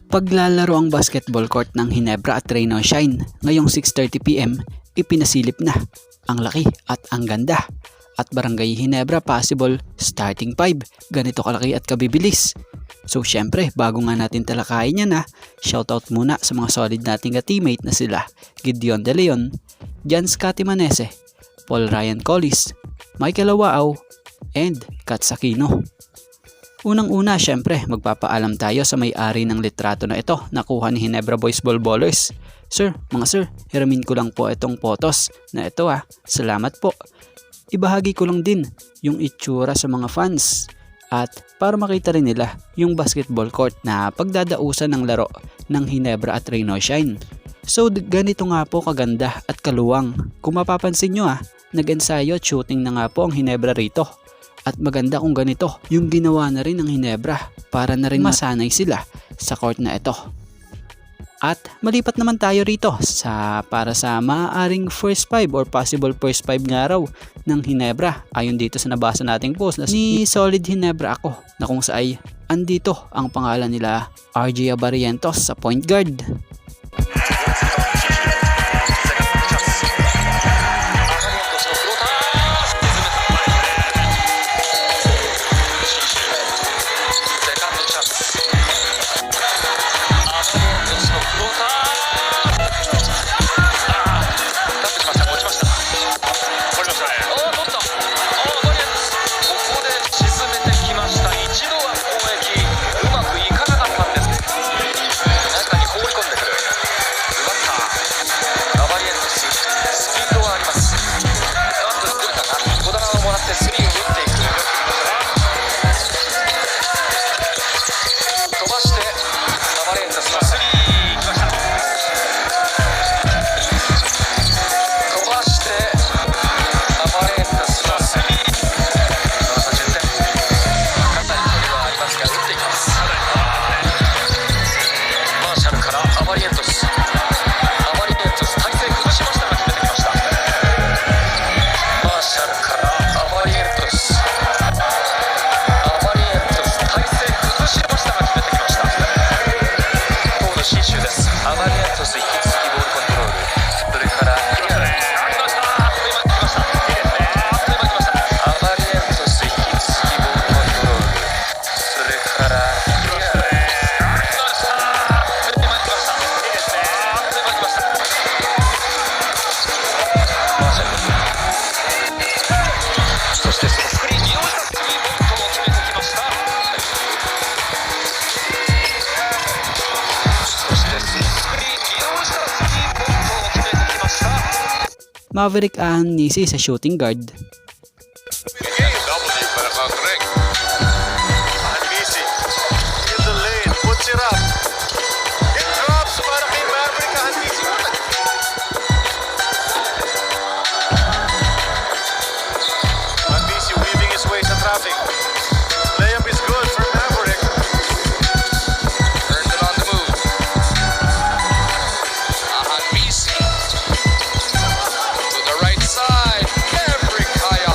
Paglalaro ang basketball court ng Ginebra at Rain o Shine ngayong 6:30 PM, ipinasilip na ang laki at ang ganda. At Barangay Ginebra possible starting 5, ganito kalaki at kabibilis. So syempre, bago nga natin talakayin yan shoutout muna sa mga solid nating teammate na sila Gideon De Leon, Jan Scotty Manese, Paul Ryan Collis, Michael Awao, and Kat Sakino. Unang-una, syempre, magpapaalam tayo sa may-ari ng litrato na ito nakuha ni Ginebra Boys Ball Ballers. Sir, mga sir, hiramin ko lang po itong photos na ito Salamat po. Ibahagi ko lang din yung itsura sa mga fans at para makita rin nila yung basketball court na pagdadausan ng laro ng Ginebra at Rain o Shine. So ganito nga po kaganda at kaluwang. Kung mapapansin nyo nag-ensayo at shooting na nga po ang Ginebra rito. At maganda kung ganito yung ginawa na rin ng Ginebra para na rin masanay sila sa court na ito. At malipat naman tayo rito para sa maaaring first 5 or possible first 5 nga raw ng Ginebra. Ayon dito sa nabasa nating post na ni Solid Ginebra ako na kung saan andito ang pangalan nila RJ Abarientos sa point guard. Maverick Ahanisi sa shooting guard. Para kakrek. Ahanisi in the lane, puts it up. It drops para kay Maverick Ahanisi. Ahanisi weaving his way sa traffic. Layup is good for Maverick. Earned it on the move. Ahanisi. Side, Maverick Kaya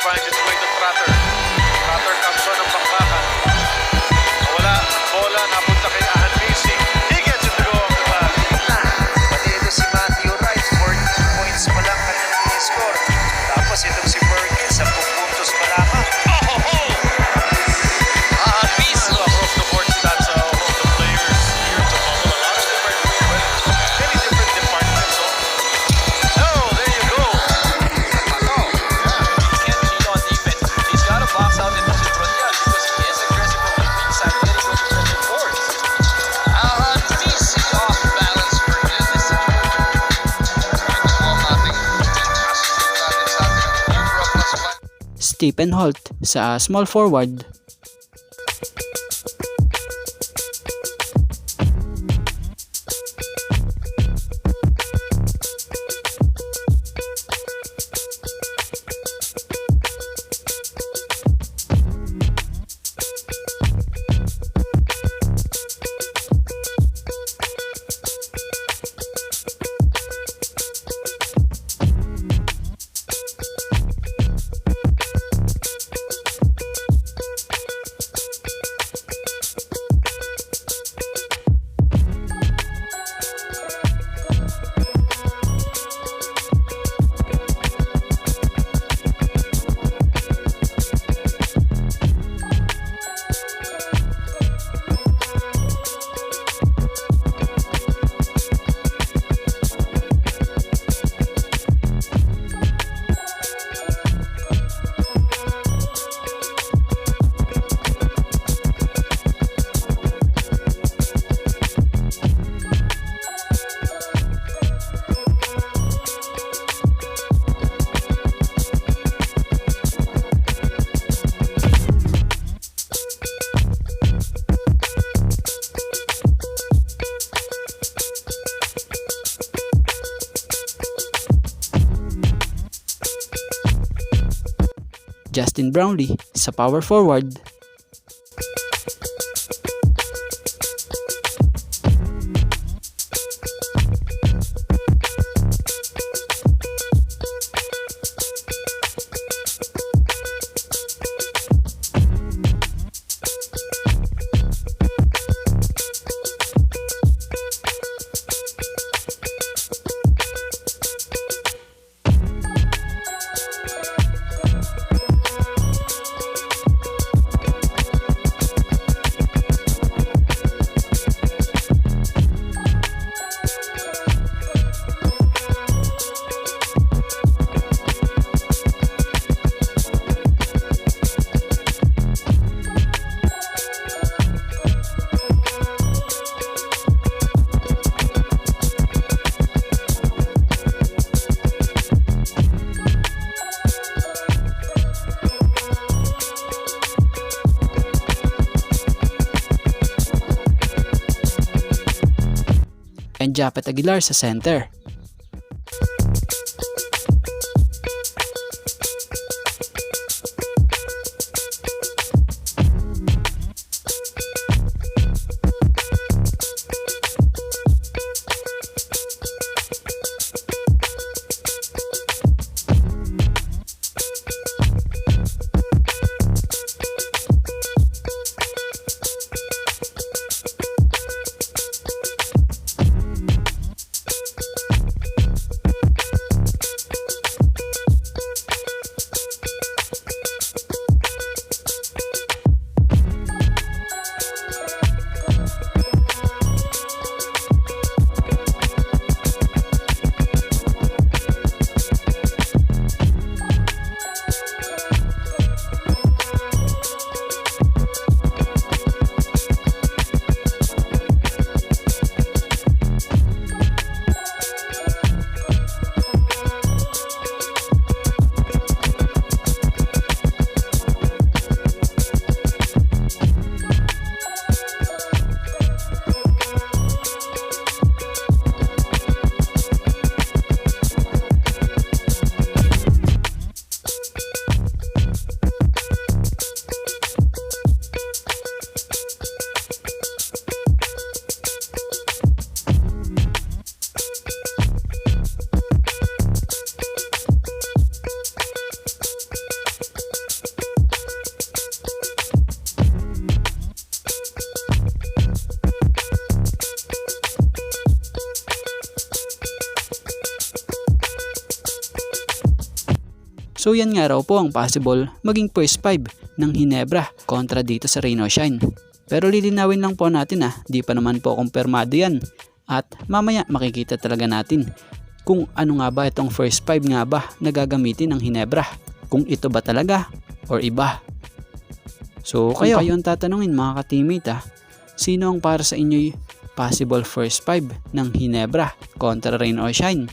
finds its way to Trotter. Trotter comes on ng bakbakan. Wala ang bola, napunta kay Ahanbisi. He gets it to go off the pass. Pati ito si Matthew Wright, 14 points pa lang kanyang i-score. Tapos itong si Perkins, 10 puntos pa lamang. Across the board stats of the players here to bubble. A lot of different, many different departments. So, there you go. Pakaw. He can't cheat on defense. He's got to box out into si Tronyan because he is aggressive on the weak side, getting those defensive boards. Alan Fisi off balance for this situation. Ito po ang ating assistant natin sa ating Euro plus 5. Stephen Holt sa small forward. Justin Brownlee sa power forward. And Japet Aguilar sa center. So yan nga raw po ang possible maging first 5 ng Hinebra kontra dito sa Rain or Shine. Pero lilinawin lang po natin di pa naman po kumpirmado yan. At mamaya makikita talaga natin kung ano nga ba itong first 5 nga ba na gagamitin ng Hinebra. Kung ito ba talaga or iba. So kung kayo ang tatanungin mga ka-teammate sino ang para sa inyo'y possible first 5 ng Hinebra kontra Rain or Shine?